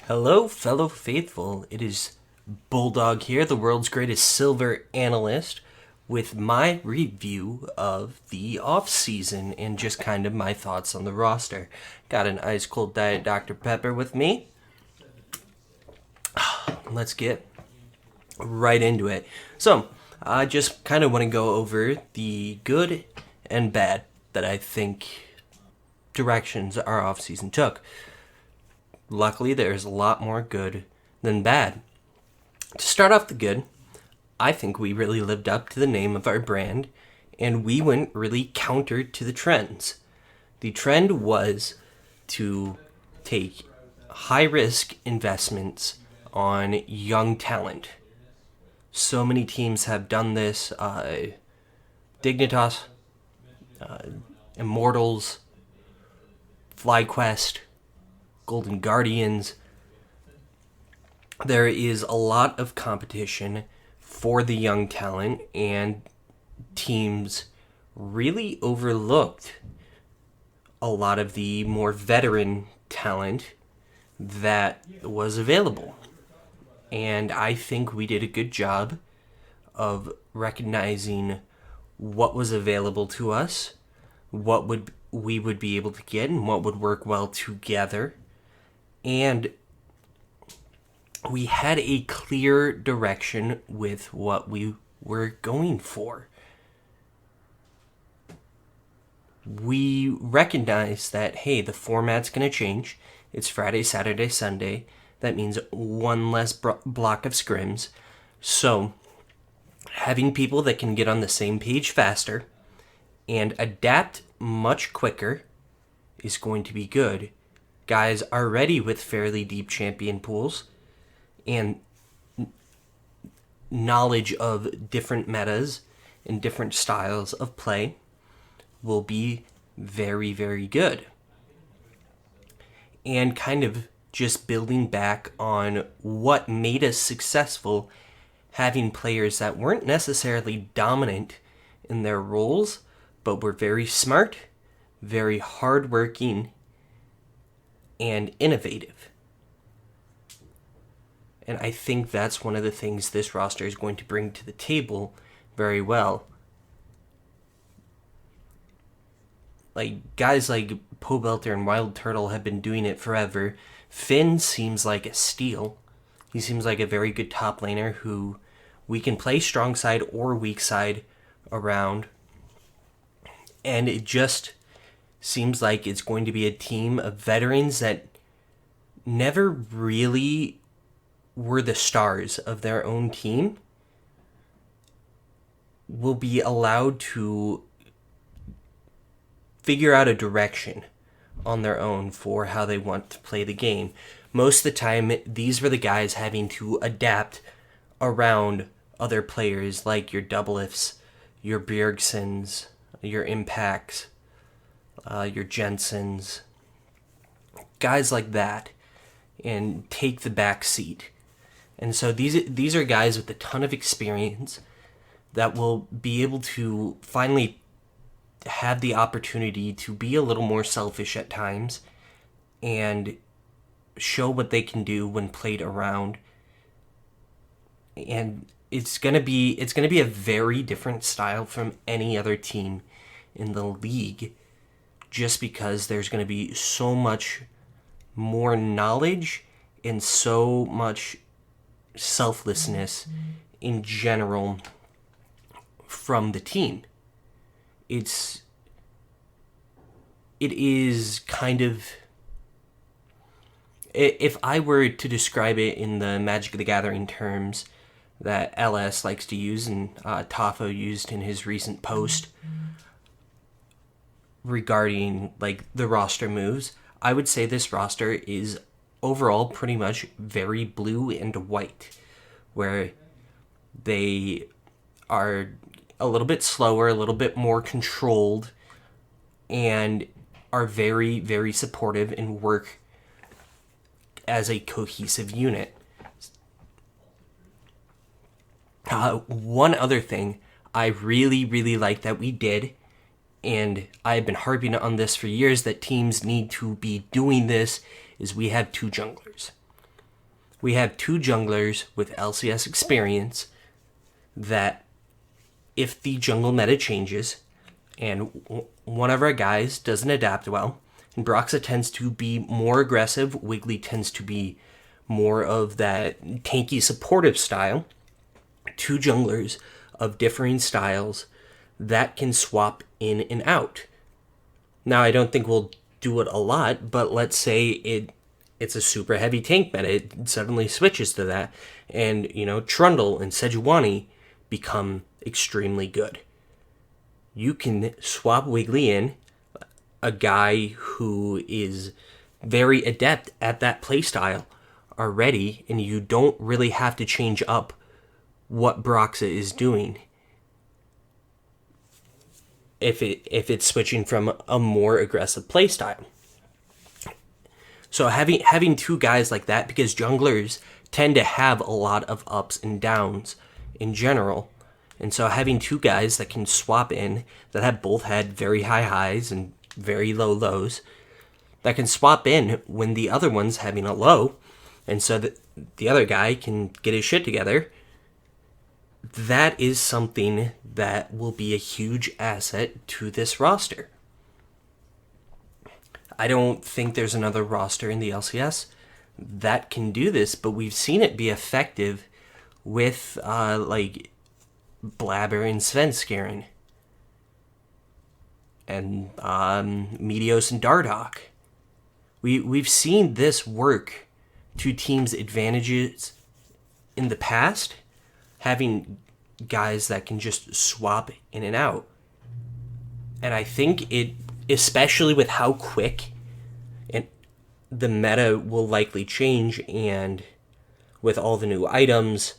Hello, fellow faithful. It is Bulldog here, the world's greatest silver analyst, with my review of the offseason and just kind of my thoughts on the roster. Got an ice cold Diet Dr. Pepper with me. Let's get right into it. So, I just kind of want to go over the good and bad that I think directions our offseason took. Luckily, there's a lot more good than bad. To start off the good, I think we really lived up to the name of our brand, and we went really counter to the trends. The trend was to take high-risk investments on young talent. So many teams have done this. Dignitas, Immortals, FlyQuest, Golden Guardians. There is a lot of competition for the young talent, and teams really overlooked a lot of the more veteran talent that was available. And I think we did a good job of recognizing what was available to us, what we would be able to get, and what would work well together. And we had a clear direction with what we were going for. We recognized that, hey, the format's going to change. It's Friday, Saturday, Sunday. That means one less block of scrims. So, having people that can get on the same page faster and adapt much quicker is going to be good. Guys are ready with fairly deep champion pools and knowledge of different metas and different styles of play will be very, very good. And kind of just building back on what made us successful, having players that weren't necessarily dominant in their roles, but were very smart, very hardworking, and innovative. And I think that's one of the things this roster is going to bring to the table very well. Like, guys like Pobelter and Wild Turtle have been doing it forever. Finn seems like a steal. He seems like a very good top laner who we can play strong side or weak side around. And it just seems like it's going to be a team of veterans that never really were the stars of their own team, will be allowed to figure out a direction on their own for how they want to play the game. Most of the time, these were the guys having to adapt around other players like your Doublelift's, your Bjergsons, your Impacts, your Jensens, guys like that, and take the back seat. And so these are guys with a ton of experience that will be able to finally have the opportunity to be a little more selfish at times and show what they can do when played around. And it's gonna be a very different style from any other team in the league, just because there's going to be so much more knowledge and so much selflessness in general from the team. It is kind of, if I were to describe it in the Magic of the Gathering terms that LS likes to use and Tafo used in his recent post regarding like the roster moves, I would say this roster is overall pretty much very blue and white, where they are a little bit slower, a little bit more controlled, and are very, very supportive and work as a cohesive unit. One other thing I really, really like that we did, and I've been harping on this for years, that teams need to be doing this, is we have two junglers. we have 2 junglers with LCS experience that if the jungle meta changes and one of our guys doesn't adapt well, and Broxa tends to be more aggressive, Wiggly tends to be more of that tanky supportive style, 2 junglers of differing styles that can swap in and out. Now, I don't think we'll do it a lot, but let's say it's a super heavy tank meta. It suddenly switches to that, and, Trundle and Sejuani become extremely good. You can swap Wiggly in, a guy who is very adept at that playstyle already, and you don't really have to change up what Broxa is doing if it's switching from a more aggressive playstyle. So having 2 guys like that, because junglers tend to have a lot of ups and downs in general, and so having 2 guys that can swap in, that have both had very high highs and very low lows, that can swap in when the other one's having a low, and so that the other guy can get his shit together, that is something that will be a huge asset to this roster. I don't think there's another roster in the LCS that can do this, but we've seen it be effective with Blabber and Svenskeren and Meteos and Dardoch. We've seen this work to teams' advantages in the past, having guys that can just swap in and out. And I think it, especially with how quick and the meta will likely change, and with all the new items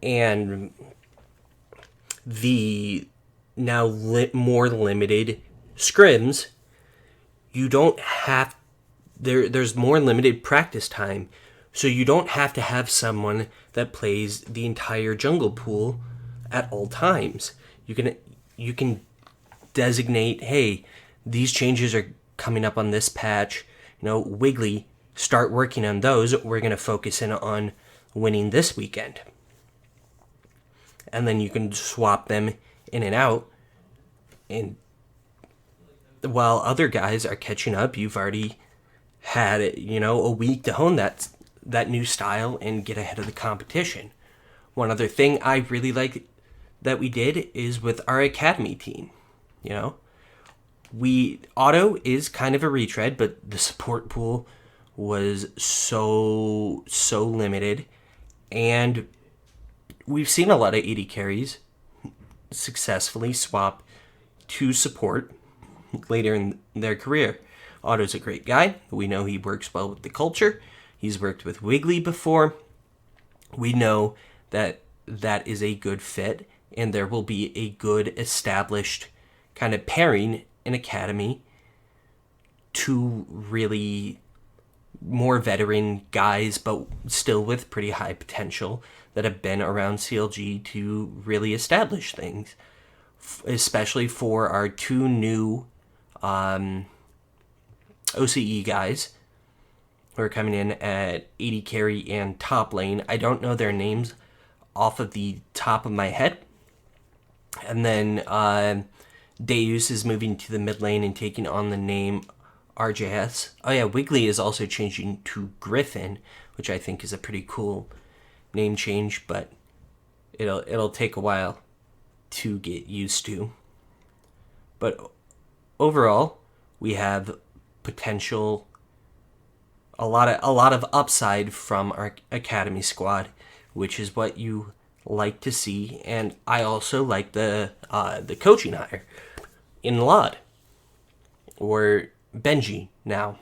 and the now more limited scrims, you don't have there's more limited practice time, so you don't have to have someone that plays the entire jungle pool at all times. You can designate, hey, these changes are coming up on this patch. Wiggly, start working on those. We're going to focus in on winning this weekend. And then you can swap them in and out. And while other guys are catching up, you've already had, a week to hone that new style and get ahead of the competition. One other thing I really like that we did is with our academy team. Auto is kind of a retread, but the support pool was so limited, and we've seen a lot of AD carries successfully swap to support later in their career. Auto's a great guy. We know he works well with the culture. He's worked with Wiggly before. We know that is a good fit, and there will be a good established kind of pairing in academy to really more veteran guys, but still with pretty high potential, that have been around CLG to really establish things, especially for our 2 new OCE guys who are coming in at AD carry and top lane. I don't know their names off of the top of my head. And then Deus is moving to the mid lane and taking on the name RJS. Oh yeah, Wiggly is also changing to Griffin, which I think is a pretty cool name change, but it'll take a while to get used to. But overall, we have potential, a lot of upside from our academy squad, which is what you like to see. And I also like the coaching hire in Lod, or Benji now.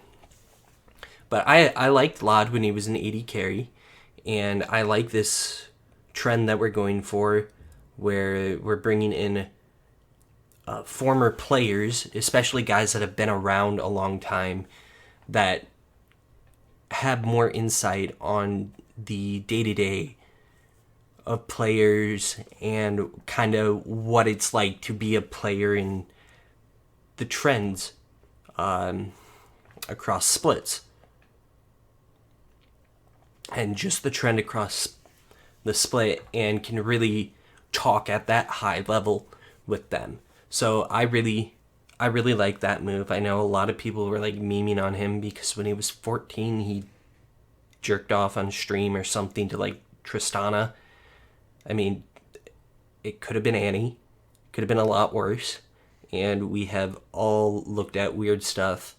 But I liked Lod when he was an AD carry, and I like this trend that we're going for, where we're bringing in former players, especially guys that have been around a long time, that have more insight on the day-to-day of players and kind of what it's like to be a player in the trends across splits. and just the trend across the split, and can really talk at that high level with them. So I really like that move. I know a lot of people were like memeing on him because when he was 14, he jerked off on stream or something to like Tristana. I mean, it could have been Annie, could have been a lot worse, and we have all looked at weird stuff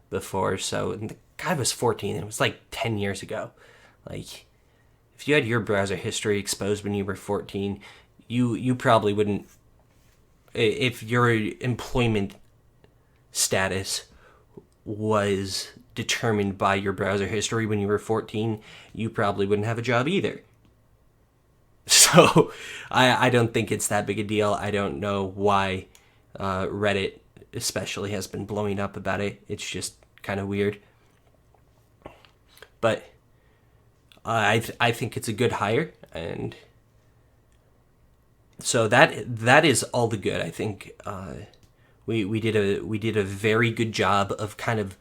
before. So, and the guy was 14. It was like 10 years ago. Like, if you had your browser history exposed when you were 14, you probably wouldn't. If your employment status was determined by your browser history when you were 14, you probably wouldn't have a job either. So I don't think it's that big a deal. I don't know why Reddit especially has been blowing up about it. It's just kind of weird. But I think it's a good hire, and so that is all the good. I think we did a very good job of kind of.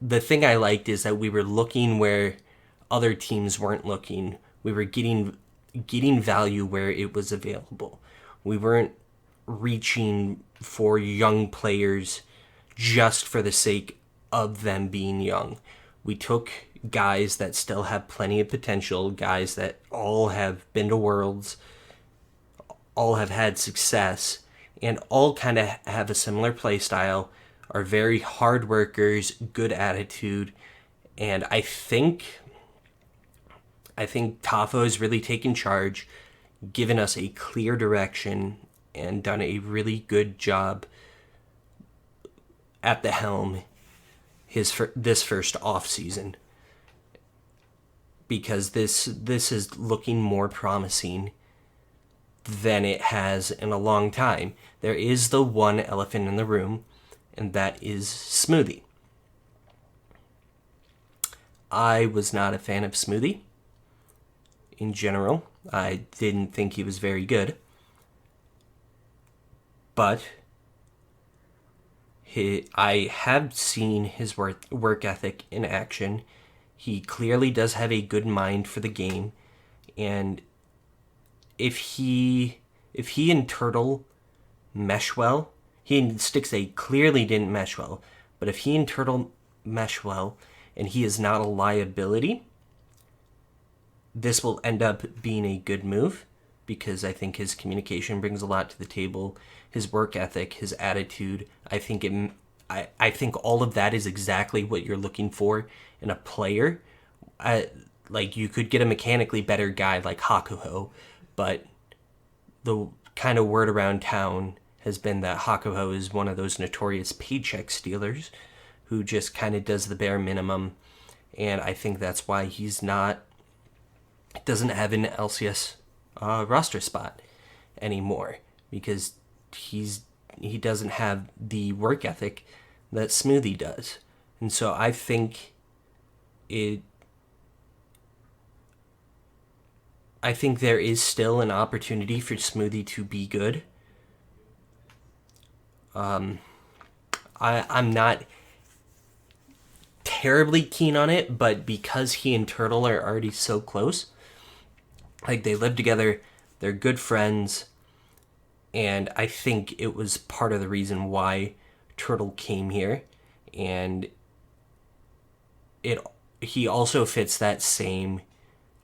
The thing I liked is that we were looking where other teams weren't looking. We were getting value where it was available. We weren't reaching for young players just for the sake of them being young. We took guys that still have plenty of potential, guys that all have been to Worlds, all have had success, and all kind of have a similar play style, are very hard workers, good attitude, and I think Tafo has really taken charge, given us a clear direction, and done a really good job at the helm this first offseason. Because this is looking more promising than it has in a long time. There is the one elephant in the room, and that is Smoothie. I was not a fan of Smoothie. In general, I didn't think he was very good. But I have seen his work ethic in action. He clearly does have a good mind for the game, and if he and Turtle mesh well, he and Stixay clearly didn't mesh well, but if he and Turtle mesh well, and he is not a liability, this will end up being a good move, because I think his communication brings a lot to the table, his work ethic, his attitude. I think all of that is exactly what you're looking for in a player. Like, you could get a mechanically better guy like Hakuho, but the kind of word around town has been that Hakuho is one of those notorious paycheck stealers who just kind of does the bare minimum, and I think that's why doesn't have an LCS roster spot anymore, because he doesn't have the work ethic that Smoothie does. And so I think there is still an opportunity for Smoothie to be good. I'm not terribly keen on it, but because he and Turtle are already so close, like, they live together, they're good friends, and I think it was part of the reason why Turtle came here, and he also fits that same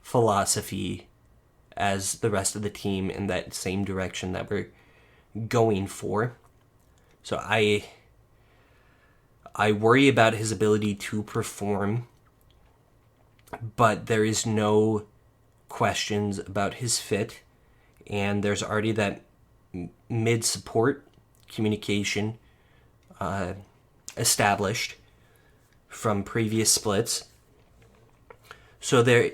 philosophy as the rest of the team in that same direction that we're going for. So I worry about his ability to perform, but there is no questions about his fit, and there's already that mid-support communication established from previous splits. So there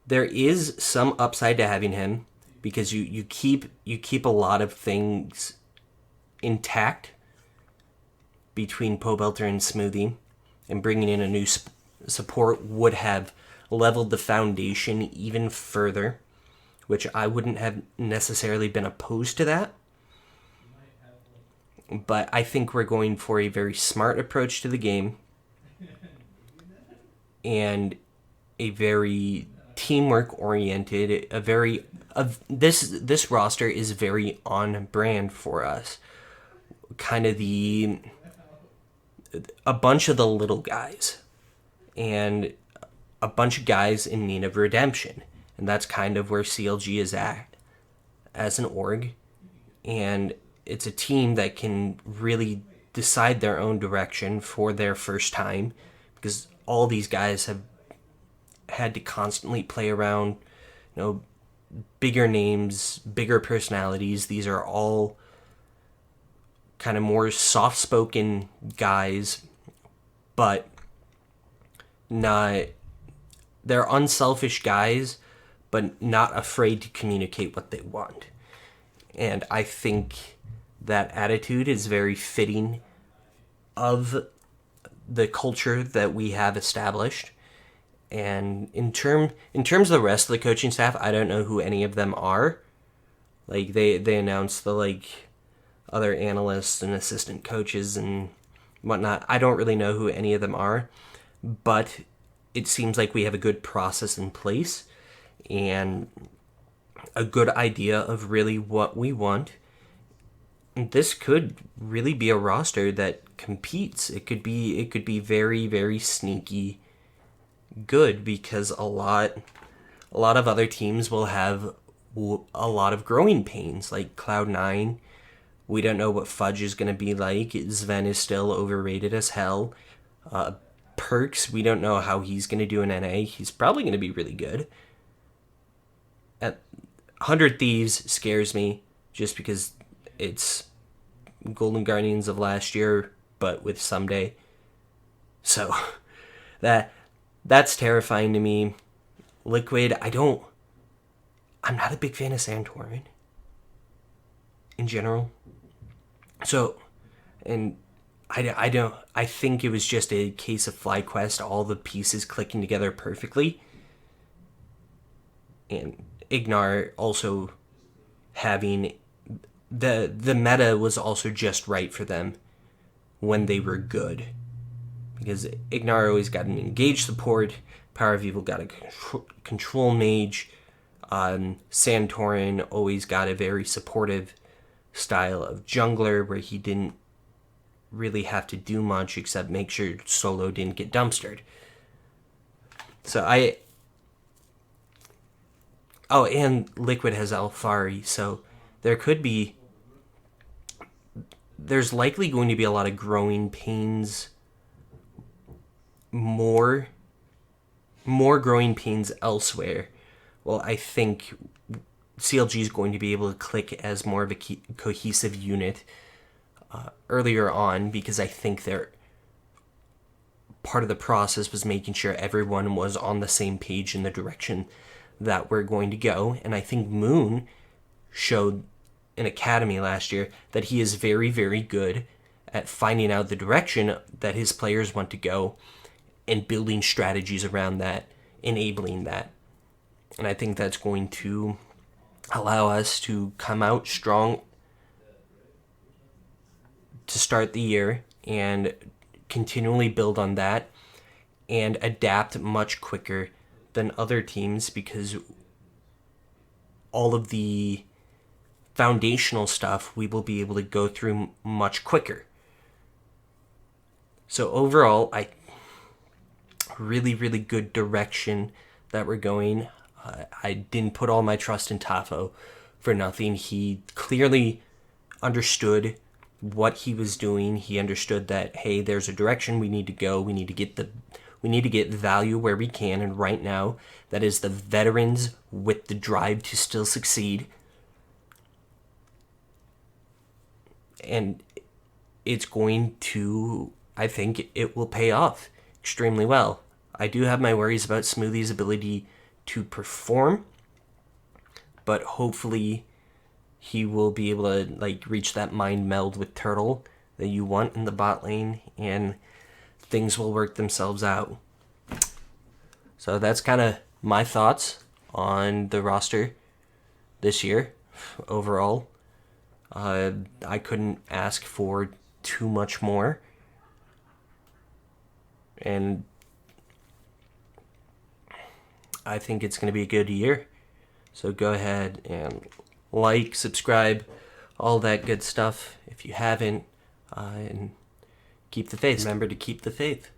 is some upside to having him, because you keep a lot of things intact between Pobelter and Smoothie, and bringing in a new support would have leveled the foundation even further, which I wouldn't have necessarily been opposed to that. But I think we're going for a very smart approach to the game, and a very teamwork oriented, this roster is very on brand for us. Kind of a bunch of the little guys and a bunch of guys in need of redemption. And that's kind of where CLG is at as an org. And it's a team that can really decide their own direction for their first time, because all these guys have had to constantly play around, bigger names, bigger personalities. These are all kind of more soft-spoken guys, but not... They're unselfish guys, but not afraid to communicate what they want. And I think that attitude is very fitting of the culture that we have established. And in terms of the rest of the coaching staff, I don't know who any of them are. Like, they announced the, other analysts and assistant coaches and whatnot. I don't really know who any of them are, but it seems like we have a good process in place and a good idea of really what we want. This could really be a roster that competes. It could be very, very sneaky good, because a lot of other teams will have a lot of growing pains, like Cloud9. We don't know what Fudge is going to be like. Sven is still overrated as hell. Perks, we don't know how he's going to do in NA. He's probably going to be really good. At 100 Thieves scares me, just because it's Golden Guardians of last year, but with Someday. So that's terrifying to me. Liquid, I'm not a big fan of Santorin in general. So, and I think it was just a case of FlyQuest, all the pieces clicking together perfectly. And Ignar also having the meta was also just right for them when they were good. Because Ignar always got an engaged support, Power of Evil got a control mage, Santorin always got a very supportive style of jungler where he didn't really have to do much except make sure solo didn't get dumpstered. So and Liquid has Alfari, so there's likely going to be a lot of growing pains, more growing pains elsewhere. Well, I think CLG is going to be able to click as more of a cohesive unit earlier on, because I think part of the process was making sure everyone was on the same page in the direction that we're going to go. And I think Moon showed in Academy last year that he is very, very good at finding out the direction that his players want to go and building strategies around that, enabling that. And I think that's going to allow us to come out strong to start the year and continually build on that and adapt much quicker than other teams, because all of the foundational stuff we will be able to go through much quicker. So overall, really, really good direction that we're going. I didn't put all my trust in Tafo for nothing. He clearly understood what he was doing. He understood that, hey, there's a direction we need to go. We need to get value where we can, and right now that is the veterans with the drive to still succeed. And it's going to, I think it will pay off extremely well. I do have my worries about Smoothie's ability to perform, but hopefully he will be able to reach that mind meld with Turtle that you want in the bot lane, and things will work themselves out. So that's kind of my thoughts on the roster this year overall. I couldn't ask for too much more. And I think it's going to be a good year. So go ahead and like, subscribe, all that good stuff if you haven't, and keep the faith. Remember to keep the faith.